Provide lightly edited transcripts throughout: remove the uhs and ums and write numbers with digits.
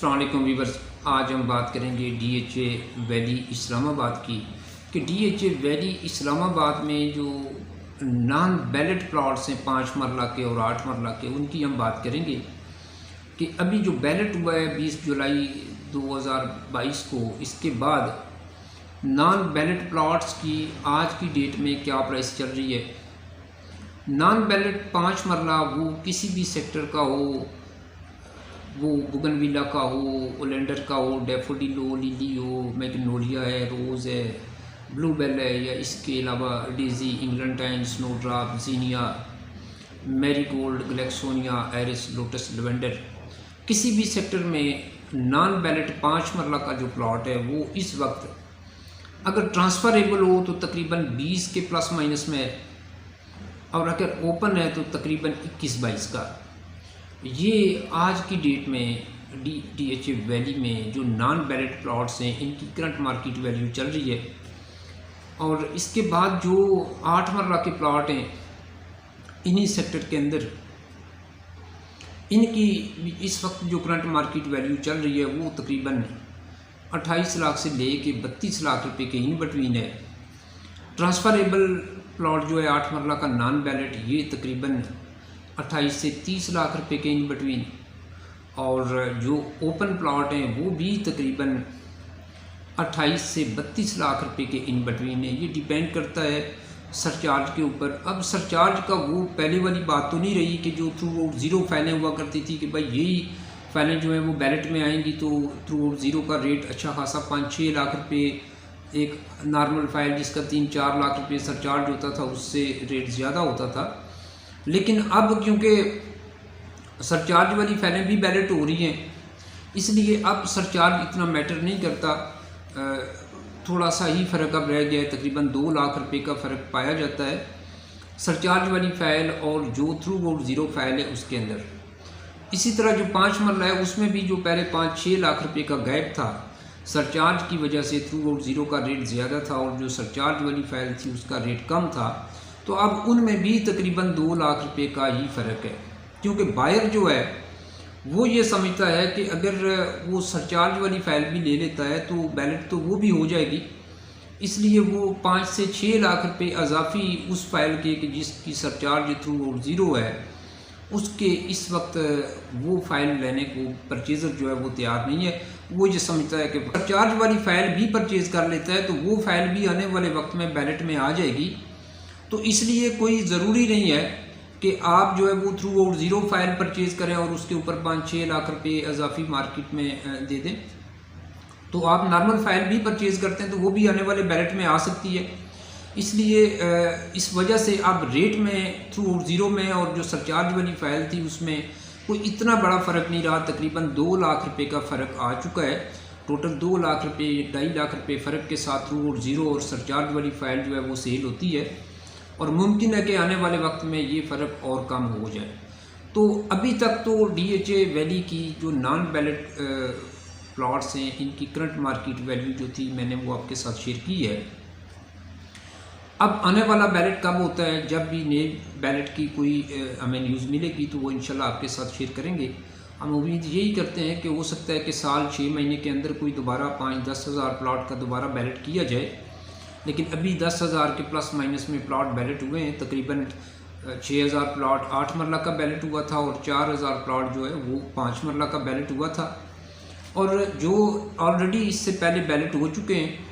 अस्सलाम वालेकुम वीवर्स। आज हम बात करेंगे डीएचए वैली इस्लामाबाद की कि डीएचए वैली इस्लामाबाद में जो नॉन बैलेट प्लॉट्स हैं 5 मरला के और 8 मरला के, उनकी हम बात करेंगे कि अभी जो बैलेट हुआ है 20 जुलाई 2022 को, इसके बाद नॉन बैलेट प्लॉट्स की आज की डेट में क्या प्राइस चल रही है। नॉन बैलेट 5 मरला वो किसी भी सेक्टर का हो, वो बुगनविला का हो, ओलेंडर का हो, डैफोडिल हो, लिली हो, मैग्नोलिया है, रोज़ है, ब्लूबेल है, या इसके अलावा daisy, eglantine, snowdrop, zinnia, marigold, gloxinia, iris, lotus, lavender, किसी भी सेक्टर में नॉन बैलेट 5 मरला का जो प्लॉट है वो इस वक्त अगर ट्रांसफरेबल हो तो तकरीबन 20 के प्लस माइनस में है, और अगर ओपन है तो तकरीबन 21-22 का। ये आज की डेट में डीएचए वैली में जो नॉन बैलेट प्लॉट्स हैं इनकी करंट मार्केट वैल्यू चल रही है। और इसके बाद जो 8 मरला के प्लॉट हैं इन्हीं सेक्टर के अंदर इनकी इस वक्त जो करंट मार्केट वैल्यू चल रही है वो तकरीबन 28 लाख से ले के 32 लाख रुपए के इन बिटवीन है। ट्रांसफरेबल प्लॉट जो है 8 मरला का नॉन बैलेट, ये तकरीबन 28 से 30 लाख रुपए के इन बिटवीन, और जो ओपन प्लॉट हैं वो भी तकरीबन 28 से 32 लाख रुपए के इन बिटवीन है। ये डिपेंड करता है सरचार्ज के ऊपर। अब सरचार्ज का वो पहले वाली बात तो नहीं रही कि जो थ्रू आउट ज़ीरो फाइलें हुआ करती थी कि भाई यही फाइलें जो हैं वो बैलेट में आएंगी तो थ्रू आउट ज़ीरो का रेट अच्छा खासा 5-6 लाख रुपए, एक नॉर्मल फाइल जिसका 3-4 लाख रुपए सरचार्ज होता था उससे रेट ज़्यादा होता था। लेकिन अब क्योंकि सरचार्ज वाली फाइलें भी बैलेट हो रही हैं, इसलिए अब सरचार्ज इतना मैटर नहीं करता। थोड़ा सा ही फ़र्क अब रह गया है, तकरीबन 2 लाख रुपए का फ़र्क पाया जाता है सरचार्ज वाली फ़ाइल और जो थ्रू आउट ज़ीरो फाइल है उसके अंदर। इसी तरह जो 5 मरला है उसमें भी जो पहले 5-6 लाख रुपए का गैप था सरचार्ज की वजह से, थ्रू आउट ज़ीरो का रेट ज़्यादा था और जो सरचार्ज वाली फ़ाइल थी उसका रेट कम था, तो अब उनमें भी तकरीबन 2 लाख रुपए का ही फ़र्क है। क्योंकि बायर जो है वो ये समझता है कि अगर वो सरचार्ज वाली फ़ाइल भी ले लेता है तो बैलेट तो वो भी हो जाएगी, इसलिए वो 5 से 6 लाख रुपए अजाफी उस फाइल के कि जिसकी सरचार्ज थ्रू आउट ज़ीरो है उसके इस वक्त वो फ़ाइल लेने को परचेज़र जो है वो तैयार नहीं है। वो ये समझता है कि सरचार्ज वाली फ़ाइल भी परचेज़ कर लेता है तो वो फ़ाइल भी आने वाले वक्त में बैलेट में आ जाएगी। तो इसलिए कोई ज़रूरी नहीं है कि आप जो है वो through out zero file purchase करें और उसके ऊपर 5-6 लाख रुपए अजाफी मार्केट में दे दें। तो आप नॉर्मल फ़ाइल भी परचेज़ करते हैं तो वो भी आने वाले बैलेट में आ सकती है। इसलिए इस वजह से अब रेट में थ्रू आउट ज़ीरो में और जो सरचार्ज वाली फ़ाइल थी उसमें कोई इतना बड़ा फ़र्क नहीं रहा। तकरीबन 2 लाख रुपए का फ़र्क आ चुका है। टोटल 2 लाख रुपए 2.5 लाख रुपए फ़र्क के साथ थ्रू आउट ज़ीरो और सरचार्ज वाली फ़ाइल जो है वो सेल होती है, और मुमकिन है कि आने वाले वक्त में ये फ़र्क और कम हो जाए। तो अभी तक तो डीएचए वैली की जो नॉन बैलेट प्लॉट्स हैं इनकी करंट मार्केट वैल्यू जो थी मैंने वो आपके साथ शेयर की है। अब आने वाला बैलेट कब होता है, जब भी नए बैलेट की कोई हमें न्यूज़ मिलेगी तो वो इंशाल्लाह आपके साथ शेयर करेंगे। हम उम्मीद यही करते हैं कि हो सकता है कि साल 6 महीने के अंदर कोई दोबारा 5-10 हज़ार प्लॉट का दोबारा बैलेट किया जाए। लेकिन अभी 10,000 के प्लस माइनस में प्लॉट बैलेट हुए हैं। तकरीबन 6,000 प्लॉट 8 मरला का बैलेट हुआ था और 4,000 प्लॉट जो है वो 5 मरला का बैलेट हुआ था। और जो ऑलरेडी इससे पहले बैलेट हो चुके हैं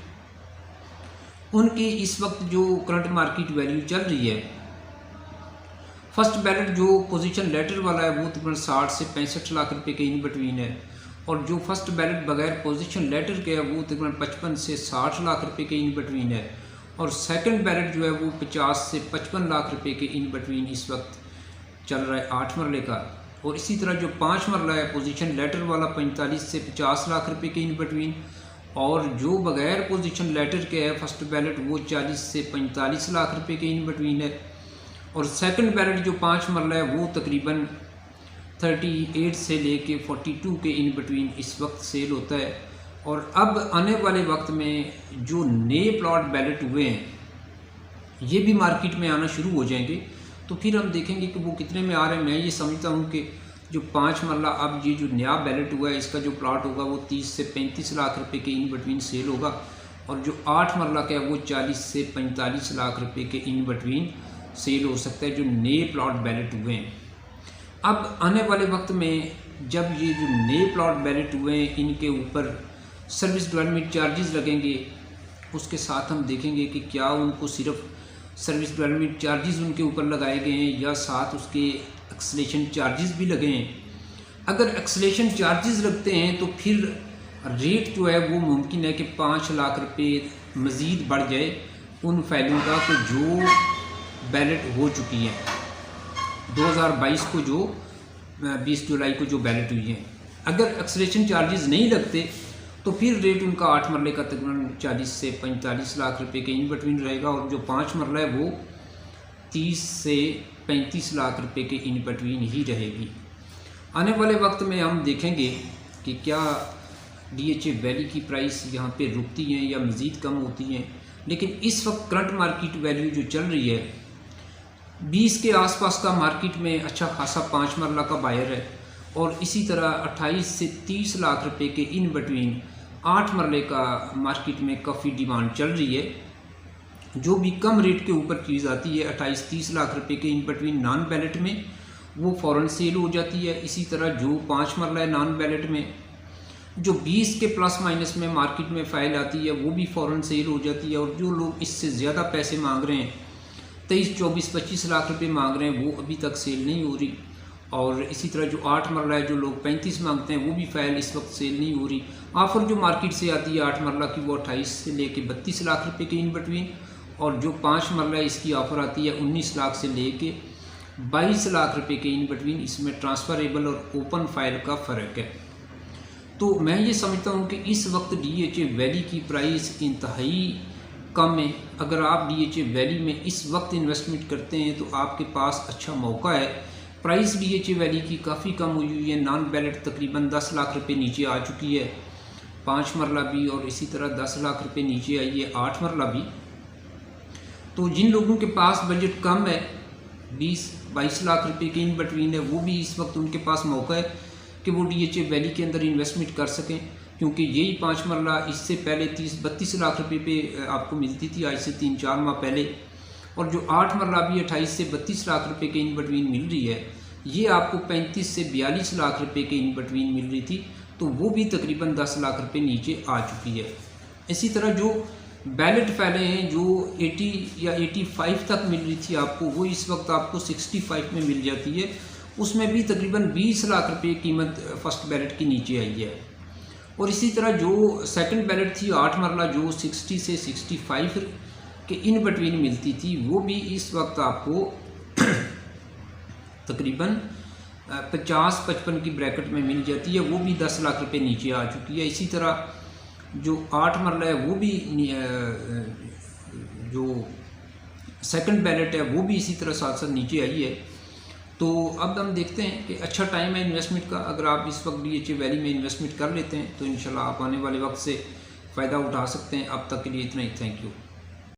उनकी इस वक्त जो करंट मार्केट वैल्यू चल रही है, फर्स्ट बैलेट जो पोजीशन लेटर वाला है वो तकरीबन 60 से 65 लाख रुपए के इन बिटवीन है, और जो फर्स्ट बैलेट बगैर पोजीशन लेटर के है वो तकरीबन 55 से 60 लाख रुपए के इन बिटवीन है, और सेकंड बैलेट जो है वो 50 से 55 लाख रुपए के इन बिटवीन इस वक्त चल रहा है 8 मरले का। और इसी तरह जो 5 मरला है पोजीशन लेटर वाला 45 से 50 लाख रुपए के इन बिटवीन, और जो बगैर पोजीशन लेटर के है फर्स्ट बैलेट वो 40 से 45 लाख रुपए के इन बिटवीन है, और सेकंड बैलेट जो 5 मरला है वो तकरीबन 38 से लेके 42 के इन बिटवीन इस वक्त सेल होता है। और अब आने वाले वक्त में जो नए प्लॉट बैलेट हुए हैं ये भी मार्केट में आना शुरू हो जाएंगे, तो फिर हम देखेंगे कि वो कितने में आ रहे हैं। मैं ये समझता हूँ कि जो 5 मरला अब ये जो नया बैलेट हुआ है इसका जो प्लॉट होगा वो 30 से 35 लाख रुपए के इन बिटवीन सेल होगा, और जो 8 मरला का है वो 40 से 45 लाख रुपए के इन बिटवीन सेल हो सकता है, जो नए प्लॉट बैलेट हुए हैं। अब आने वाले वक्त में जब ये जो नए प्लॉट बैलेट हुए हैं इनके ऊपर सर्विस डेवलपमेंट चार्जेस लगेंगे, उसके साथ हम देखेंगे कि क्या उनको सिर्फ सर्विस डेवलपमेंट चार्जेस उनके ऊपर लगाए गए हैं या साथ उसके एक्सलेशन चार्जेस भी लगे हैं। अगर एक्सलेशन चार्जेस लगते हैं तो फिर रेट जो है वो मुमकिन है कि 5 लाख रुपए मज़ीद बढ़ जाए उन फाइलों का तो जो बैलेट हो चुकी है 2022 को, जो 20 जुलाई को जो बैलेट हुई है। अगर एक्सलेशन चार्जेस नहीं लगते तो फिर रेट उनका 8 मरले का तकरीबन 40 से 45 लाख रुपए के इन बिटवीन रहेगा, और जो 5 मरला है वो 30 से 35 लाख रुपए के इन बिटवीन ही रहेगी। आने वाले वक्त में हम देखेंगे कि क्या DHA वैली की प्राइस यहाँ पे रुकती हैं या मज़ीद कम होती हैं, लेकिन इस वक्त करंट मार्केट वैल्यू जो चल रही है 20 के आसपास का मार्केट में अच्छा खासा 5 मरला का बायर है, और इसी तरह 28 से 30 लाख रुपए के इन बिटवीन 8 मरले का मार्केट में काफ़ी डिमांड चल रही है। जो भी कम रेट के ऊपर चीज़ आती है 28-30 लाख रुपए के इन बिटवीन नॉन बैलेट में वो फ़ौरन सेल हो जाती है। इसी तरह जो 5 मरला है नॉन बैलेट में, जो 20 के प्लस माइनस में मार्केट में फ़ाइल आती है वो भी फ़ौरन सेल हो जाती है, और जो लोग इससे ज़्यादा पैसे मांग रहे हैं 23, 24, 25 लाख रुपए मांग रहे हैं वो अभी तक सेल नहीं हो रही। और इसी तरह जो 8 मरला है जो लोग 35 मांगते हैं वो भी फ़ाइल इस वक्त सेल नहीं हो रही। ऑफ़र जो मार्केट से आती है 8 मरला की वो 28 से लेके 32 लाख रुपए के इन बिटवीन, और जो 5 मरला है इसकी ऑफ़र आती है 19 लाख से लेके 22 लाख रुपए के इन बिटवीन। इसमें ट्रांसफ़रेबल और ओपन फाइल का फ़र्क है। तो मैं ये समझता हूँ कि इस वक्त DHA वैली की प्राइस इंतहाई कम है। अगर आप DHA वैली में इस वक्त इन्वेस्टमेंट करते हैं तो आपके पास अच्छा मौका है। प्राइस DHA वैली की काफ़ी कम हुई है। नॉन बैलेट तकरीबन 10 लाख रुपए नीचे आ चुकी है, 5 मरला भी, और इसी तरह 10 लाख रुपए नीचे आई है 8 मरला भी। तो जिन लोगों के पास बजट कम है 20-22 लाख रुपए के इन बिटवीन है, वो भी इस वक्त उनके पास मौका है कि वो DHA वैली के अंदर इन्वेस्टमेंट कर सकें, क्योंकि यही 5 मरला इससे पहले 30-32 लाख रुपए पे आपको मिलती थी आज से 3-4 माह पहले, और जो 8 मरला भी 28 से 32 लाख रुपए के इन बिटवीन मिल रही है, ये आपको 35 से 42 लाख रुपए के इन बिटवीन मिल रही थी, तो वो भी तकरीबन 10 लाख रुपए नीचे आ चुकी है। इसी तरह जो बैलेट फाइलें हैं जो 80 या 85 तक मिल रही थी आपको, वो इस वक्त आपको 65 में मिल जाती है। उसमें भी तकरीबन 20 लाख रुपए कीमत फर्स्ट बैलेट की नीचे आई है। और इसी तरह जो सेकंड बैलेट थी 8 मरला जो 60 से 65 के इन बिटवीन मिलती थी, वो भी इस वक्त आपको तकरीबन 50-55 की ब्रैकेट में मिल जाती है, वो भी 10 लाख रुपए नीचे आ चुकी है। इसी तरह जो 8 मरला है वो भी जो सेकंड बैलेट है वो भी इसी तरह साथ साथ नीचे आई है। तो अब हम देखते हैं कि अच्छा टाइम है इन्वेस्टमेंट का। अगर आप इस वक्त DHA वैली में इन्वेस्टमेंट कर लेते हैं तो इंशाल्लाह आप आने वाले वक्त से फ़ायदा उठा सकते हैं। अब तक के लिए इतना ही, थैंक यू।